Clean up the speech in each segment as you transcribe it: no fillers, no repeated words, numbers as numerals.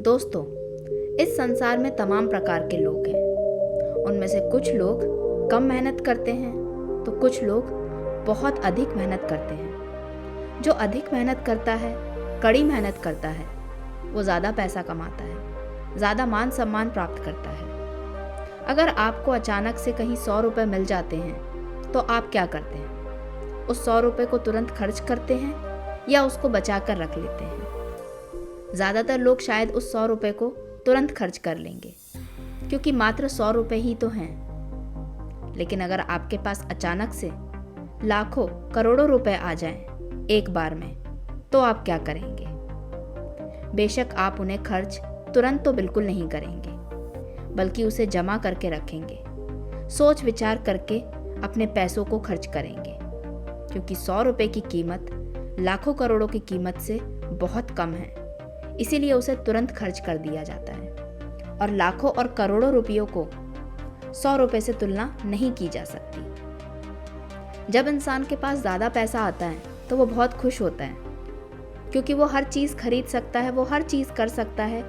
दोस्तों, इस संसार में तमाम प्रकार के लोग हैं। उनमें से कुछ लोग कम मेहनत करते हैं तो कुछ लोग बहुत अधिक मेहनत करते हैं। जो अधिक मेहनत करता है, कड़ी मेहनत करता है, वो ज़्यादा पैसा कमाता है, ज़्यादा मान सम्मान प्राप्त करता है। अगर आपको अचानक से कहीं 100 रुपये मिल जाते हैं तो आप क्या करते हैं? उस 100 रुपये को तुरंत खर्च करते हैं या उसको बचा कर रख लेते हैं? ज़्यादातर लोग शायद उस 100 रुपये को तुरंत खर्च कर लेंगे, क्योंकि मात्र 100 रुपये ही तो हैं। लेकिन अगर आपके पास अचानक से लाखों करोड़ों रुपए आ जाएं एक बार में, तो आप क्या करेंगे? बेशक आप उन्हें खर्च तुरंत तो बिल्कुल नहीं करेंगे, बल्कि उसे जमा करके रखेंगे, सोच विचार करके अपने पैसों को खर्च करेंगे, क्योंकि 100 रुपये की कीमत लाखों करोड़ों की कीमत से बहुत कम है। इसीलिए उसे तुरंत खर्च कर दिया जाता है और लाखों और करोड़ों रुपयों को 100 रुपये से तुलना नहीं की जा सकती। जब इंसान के पास ज़्यादा पैसा आता है तो वो बहुत खुश होता है, क्योंकि वो हर चीज़ खरीद सकता है, वो हर चीज़ कर सकता है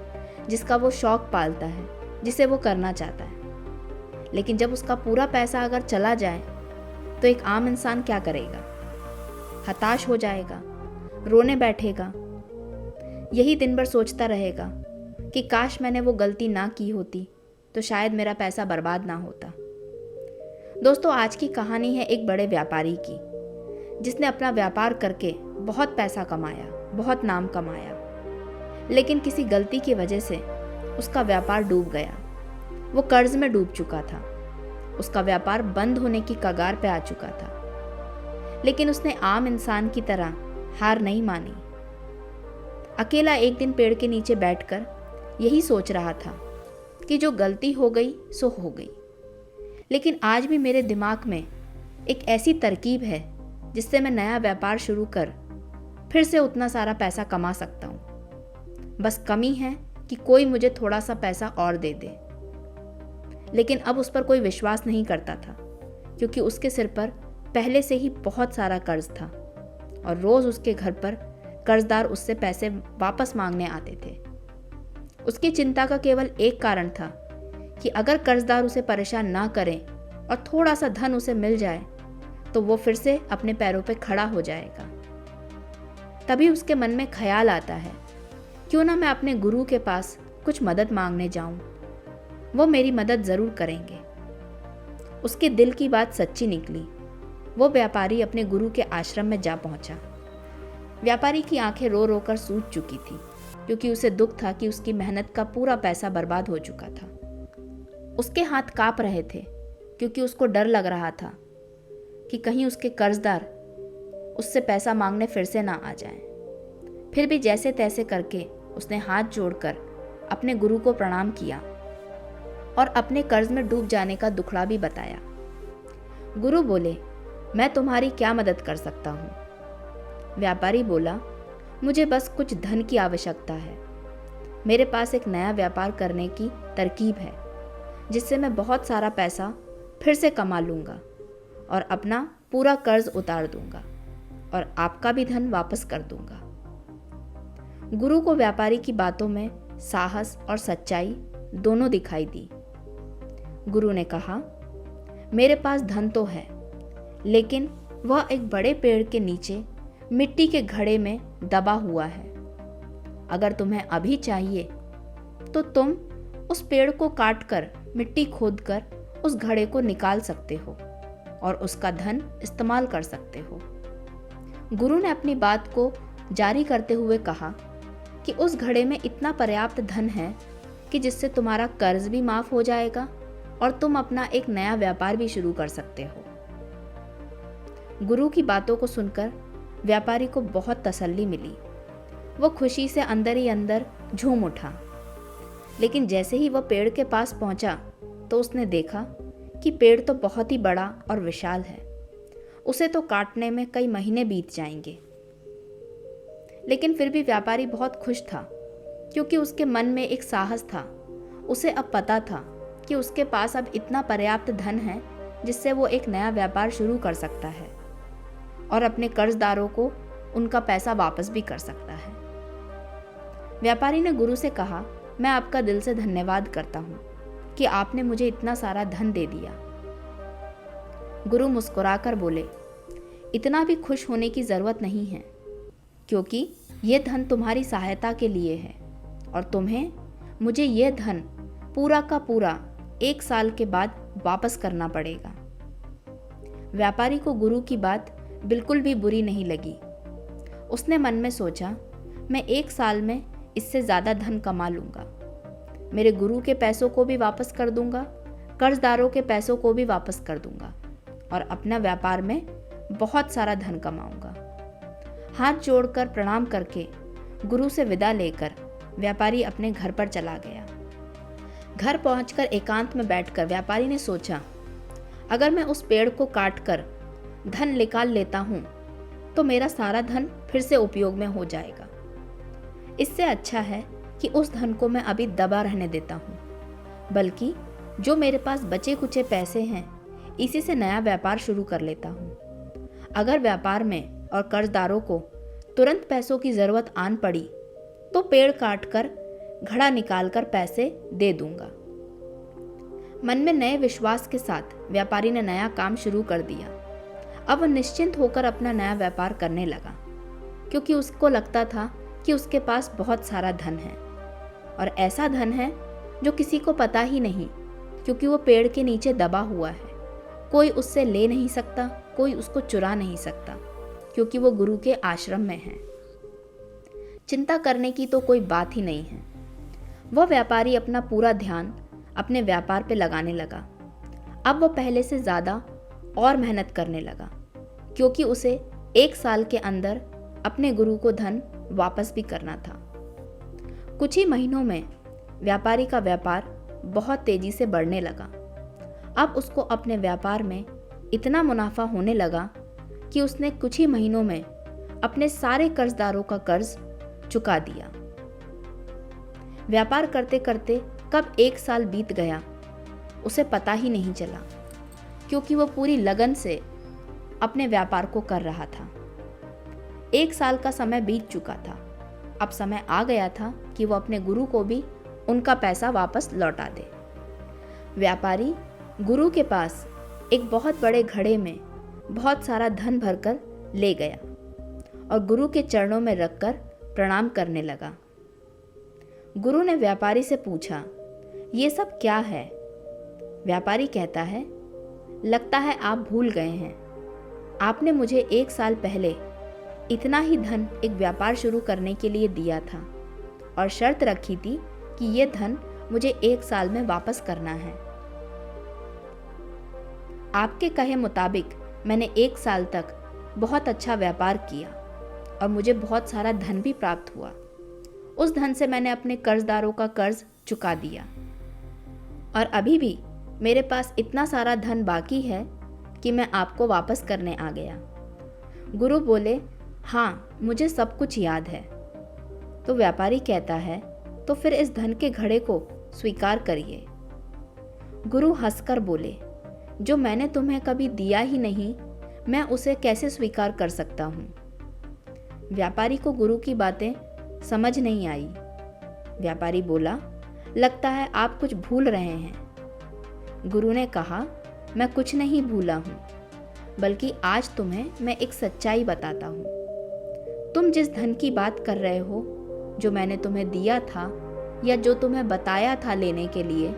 जिसका वो शौक पालता है, जिसे वो करना चाहता है। लेकिन जब उसका पूरा पैसा अगर चला जाए तो एक आम इंसान क्या करेगा? हताश हो जाएगा, रोने बैठेगा, यही दिन भर सोचता रहेगा कि काश मैंने वो गलती ना की होती तो शायद मेरा पैसा बर्बाद ना होता। दोस्तों, आज की कहानी है एक बड़े व्यापारी की, जिसने अपना व्यापार करके बहुत पैसा कमाया, बहुत नाम कमाया, लेकिन किसी गलती की वजह से उसका व्यापार डूब गया। वो कर्ज में डूब चुका था, उसका व्यापार बंद होने की कगार पे आ चुका था। लेकिन उसने आम इंसान की तरह हार नहीं मानी। अकेला एक दिन पेड़ के नीचे बैठकर यही सोच रहा था कि जो गलती हो गई सो हो गई, लेकिन आज भी मेरे दिमाग में एक ऐसी तरकीब है जिससे मैं नया व्यापार शुरू कर फिर से उतना सारा पैसा कमा सकता हूँ। बस कमी है कि कोई मुझे थोड़ा सा पैसा और दे दे। लेकिन अब उस पर कोई विश्वास नहीं करता था, क्योंकि उसके सिर पर पहले से ही बहुत सारा कर्ज था और रोज़ उसके घर पर कर्जदार उससे पैसे वापस मांगने आते थे। उसकी चिंता का केवल एक कारण था कि अगर कर्जदार उसे परेशान ना करें और थोड़ा सा धन उसे मिल जाए तो वो फिर से अपने पैरों पर खड़ा हो जाएगा। तभी उसके मन में ख्याल आता है, क्यों ना मैं अपने गुरु के पास कुछ मदद मांगने जाऊं, वो मेरी मदद ज़रूर करेंगे। उसके दिल की बात सच्ची निकली। वो व्यापारी अपने गुरु के आश्रम में जा पहुंचा। व्यापारी की आंखें रो रो कर सूज चुकी थी, क्योंकि उसे दुख था कि उसकी मेहनत का पूरा पैसा बर्बाद हो चुका था। उसके हाथ कांप रहे थे, क्योंकि उसको डर लग रहा था कि कहीं उसके कर्जदार उससे पैसा मांगने फिर से ना आ जाएं। फिर भी जैसे तैसे करके उसने हाथ जोड़कर अपने गुरु को प्रणाम किया और अपने कर्ज में डूब जाने का दुखड़ा भी बताया। गुरु बोले, मैं तुम्हारी क्या मदद कर सकता हूँ? व्यापारी बोला, मुझे बस कुछ धन की आवश्यकता है। मेरे पास एक नया व्यापार करने की तरकीब है, जिससे मैं बहुत सारा पैसा फिर से कमा लूँगा और अपना पूरा कर्ज उतार दूँगा और आपका भी धन वापस कर दूँगा। गुरु को व्यापारी की बातों में साहस और सच्चाई दोनों दिखाई दी। गुरु ने कहा, मेरे पास धन तो है, लेकिन वह एक बड़े पेड़ के नीचे मिट्टी के घड़े में दबा हुआ है। अगर तुम्हें अभी चाहिए तो तुम उस पेड़ को काटकर मिट्टी खोदकर उस घड़े को निकाल सकते हो और उसका धन इस्तेमाल कर सकते हो। गुरु ने अपनी बात को जारी करते हुए कहा कि उस घड़े में इतना पर्याप्त धन है कि जिससे तुम्हारा कर्ज भी माफ हो जाएगा और तुम अपना एक नया व्यापार भी शुरू कर सकते हो। गुरु की बातों को सुनकर व्यापारी को बहुत तसल्ली मिली। वो खुशी से अंदर ही अंदर झूम उठा। लेकिन जैसे ही वह पेड़ के पास पहुंचा तो उसने देखा कि पेड़ तो बहुत ही बड़ा और विशाल है। उसे तो काटने में कई महीने बीत जाएंगे। लेकिन फिर भी व्यापारी बहुत खुश था, क्योंकि उसके मन में एक साहस था। उसे अब पता था कि उसके पास अब इतना पर्याप्त धन है जिससे वो एक नया व्यापार शुरू कर सकता है और अपने कर्जदारों को उनका पैसा वापस भी कर सकता है। व्यापारी ने गुरु से कहा मैं आपका दिल से धन्यवाद करता हूँ कि आपने मुझे इतना सारा धन दे दिया। गुरु मुस्कुराकर बोले, इतना भी खुश होने की ज़रूरत नहीं है, क्योंकि ये धन तुम्हारी सहायता के लिए है और तुम्हें मुझे यह धन पूरा का पूरा 1 साल के बाद वापस करना पड़ेगा। व्यापारी को गुरु की बात बिल्कुल भी बुरी नहीं लगी। उसने मन में सोचा, मैं 1 साल में इससे ज़्यादा धन कमा लूँगा। मेरे गुरु के पैसों को भी वापस कर दूंगा, कर्जदारों के पैसों को भी वापस कर दूंगा और अपना व्यापार में बहुत सारा धन कमाऊंगा। हाथ जोड़कर प्रणाम करके गुरु से विदा लेकर व्यापारी अपने घर पर चला गया। घर पहुंचकर एकांत में बैठकर व्यापारी ने सोचा, अगर मैं उस पेड़ को काटकर धन निकाल लेता हूं तो मेरा सारा धन फिर से उपयोग में हो जाएगा। इससे अच्छा है कि उस धन को मैं अभी दबा रहने देता हूँ, बल्कि जो मेरे पास बचे कुचे पैसे हैं इसी से नया व्यापार शुरू कर लेता हूँ। अगर व्यापार में और कर्जदारों को तुरंत पैसों की ज़रूरत आन पड़ी तो पेड़ काटकर घड़ा निकालकर पैसे दे दूंगा। मन में नए विश्वास के साथ व्यापारी ने नया काम शुरू कर दिया। अब वह निश्चिंत होकर अपना नया व्यापार करने लगा, क्योंकि उसको लगता था कि उसके पास बहुत सारा धन है और ऐसा धन है जो किसी को पता ही नहीं, क्योंकि वो पेड़ के नीचे दबा हुआ है। कोई उससे ले नहीं सकता, कोई उसको चुरा नहीं सकता, क्योंकि वो गुरु के आश्रम में है। चिंता करने की तो कोई बात ही नहीं है। वह व्यापारी अपना पूरा ध्यान अपने व्यापार पे लगाने लगा। अब वह पहले से ज़्यादा और मेहनत करने लगा, क्योंकि उसे 1 साल के अंदर अपने गुरु को धन वापस भी करना था। कुछ ही महीनों में व्यापारी का व्यापार बहुत तेजी से बढ़ने लगा। अब उसको अपने व्यापार में इतना मुनाफा होने लगा कि उसने कुछ ही महीनों में अपने सारे कर्जदारों का कर्ज चुका दिया। व्यापार करते करते कब 1 साल बीत गया उसे पता ही नहीं चला, क्योंकि वह पूरी लगन से अपने व्यापार को कर रहा था। 1 साल का समय बीत चुका था। अब समय आ गया था कि वो अपने गुरु को भी उनका पैसा वापस लौटा दे। व्यापारी गुरु के पास एक बहुत बड़े घड़े में बहुत सारा धन भरकर ले गया और गुरु के चरणों में रखकर प्रणाम करने लगा। गुरु ने व्यापारी से पूछा, ये सब क्या है? व्यापारी कहता है, लगता है आप भूल गए हैं। आपने मुझे 1 साल पहले इतना ही धन एक व्यापार शुरू करने के लिए दिया था और शर्त रखी थी कि ये धन मुझे 1 साल में वापस करना है। आपके कहे मुताबिक मैंने 1 साल तक बहुत अच्छा व्यापार किया और मुझे बहुत सारा धन भी प्राप्त हुआ। उस धन से मैंने अपने कर्जदारों का कर्ज चुका दिया और अभी भी मेरे पास इतना सारा धन बाकी है कि मैं आपको वापस करने आ गया। गुरु बोले, हाँ, मुझे सब कुछ याद है। तो व्यापारी कहता है, तो फिर इस धन के घड़े को स्वीकार करिए। गुरु हंसकर बोले, जो मैंने तुम्हें कभी दिया ही नहीं, मैं उसे कैसे स्वीकार कर सकता हूँ? व्यापारी को गुरु की बातें समझ नहीं आई। व्यापारी बोला, लगता है आप कुछ भूल रहे हैं। गुरु ने कहा, मैं कुछ नहीं भूला हूँ, बल्कि आज तुम्हें मैं एक सच्चाई बताता हूँ। तुम जिस धन की बात कर रहे हो, जो मैंने तुम्हें दिया था या जो तुम्हें बताया था लेने के लिए,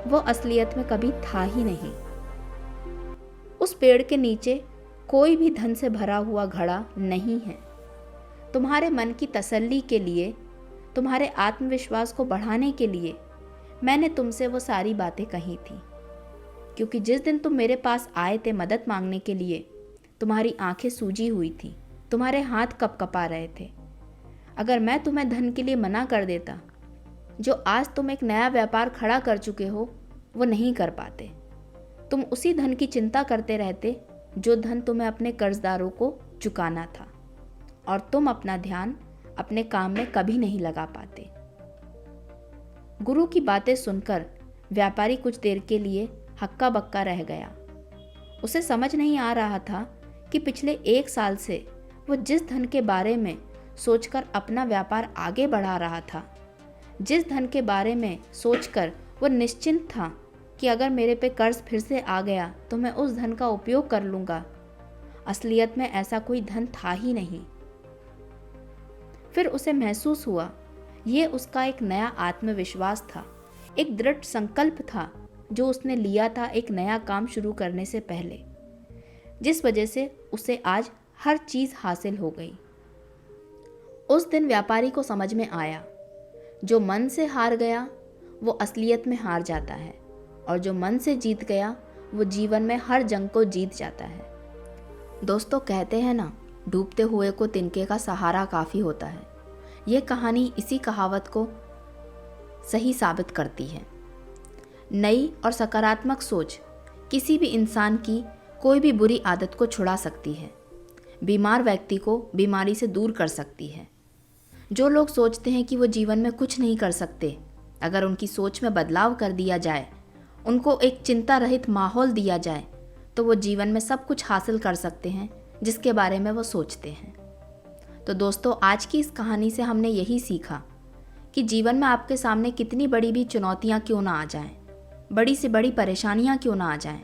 वो असलियत में कभी था ही नहीं। उस पेड़ के नीचे कोई भी धन से भरा हुआ घड़ा नहीं है। तुम्हारे मन की तसल्ली के लिए, तुम्हारे आत्मविश्वास को बढ़ाने के लिए मैंने तुमसे वो सारी बातें कही थी, क्योंकि जिस दिन तुम मेरे पास आए थे मदद मांगने के लिए, तुम्हारी आंखें सूजी हुई थी, तुम्हारे हाथ कपकपा रहे थे। अगर मैं तुम्हें धन के लिए मना कर देता, जो आज तुम एक नया व्यापार खड़ा कर चुके हो, वो नहीं कर पाते। तुम उसी धन की चिंता करते रहते जो धन तुम्हें अपने कर्जदारों को चुकाना था, और तुम अपना ध्यान अपने काम में कभी नहीं लगा पाते। गुरु की बातें सुनकर व्यापारी कुछ देर के लिए हक्का बक्का रह गया। उसे समझ नहीं आ रहा था कि पिछले 1 साल से वो जिस धन के बारे में सोचकर अपना व्यापार आगे बढ़ा रहा था, जिस धन के बारे में सोचकर वो निश्चिंत था कि अगर मेरे पे कर्ज फिर से आ गया तो मैं उस धन का उपयोग कर लूँगा, असलियत में ऐसा कोई धन था ही नहीं। फिर उसे महसूस हुआ ये उसका एक नया आत्मविश्वास था, एक दृढ़ संकल्प था जो उसने लिया था एक नया काम शुरू करने से पहले, जिस वजह से उसे आज हर चीज़ हासिल हो गई। उस दिन व्यापारी को समझ में आया, जो मन से हार गया वो असलियत में हार जाता है, और जो मन से जीत गया वो जीवन में हर जंग को जीत जाता है। दोस्तों, कहते हैं ना, डूबते हुए को तिनके का सहारा काफ़ी होता है। ये कहानी इसी कहावत को सही साबित करती है। नई और सकारात्मक सोच किसी भी इंसान की कोई भी बुरी आदत को छुड़ा सकती है, बीमार व्यक्ति को बीमारी से दूर कर सकती है। जो लोग सोचते हैं कि वो जीवन में कुछ नहीं कर सकते, अगर उनकी सोच में बदलाव कर दिया जाए, उनको एक चिंता रहित माहौल दिया जाए, तो वो जीवन में सब कुछ हासिल कर सकते हैं जिसके बारे में वो सोचते हैं। तो दोस्तों, आज की इस कहानी से हमने यही सीखा कि जीवन में आपके सामने कितनी बड़ी भी चुनौतियाँ क्यों ना आ जाएं, बड़ी से बड़ी परेशानियाँ क्यों ना आ जाएं,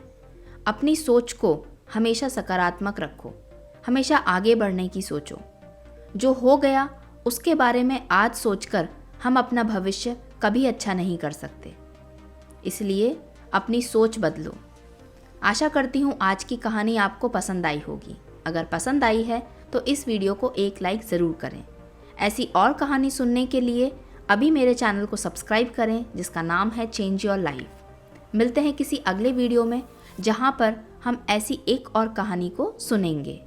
अपनी सोच को हमेशा सकारात्मक रखो, हमेशा आगे बढ़ने की सोचो। जो हो गया उसके बारे में आज सोचकर हम अपना भविष्य कभी अच्छा नहीं कर सकते, इसलिए अपनी सोच बदलो। आशा करती हूँ आज की कहानी आपको पसंद आई होगी। अगर पसंद आई है तो इस वीडियो को एक लाइक ज़रूर करें। ऐसी और कहानी सुनने के लिए अभी मेरे चैनल को सब्सक्राइब करें, जिसका नाम है चेंज योर लाइफ। मिलते हैं किसी अगले वीडियो में, जहाँ पर हम ऐसी एक और कहानी को सुनेंगे।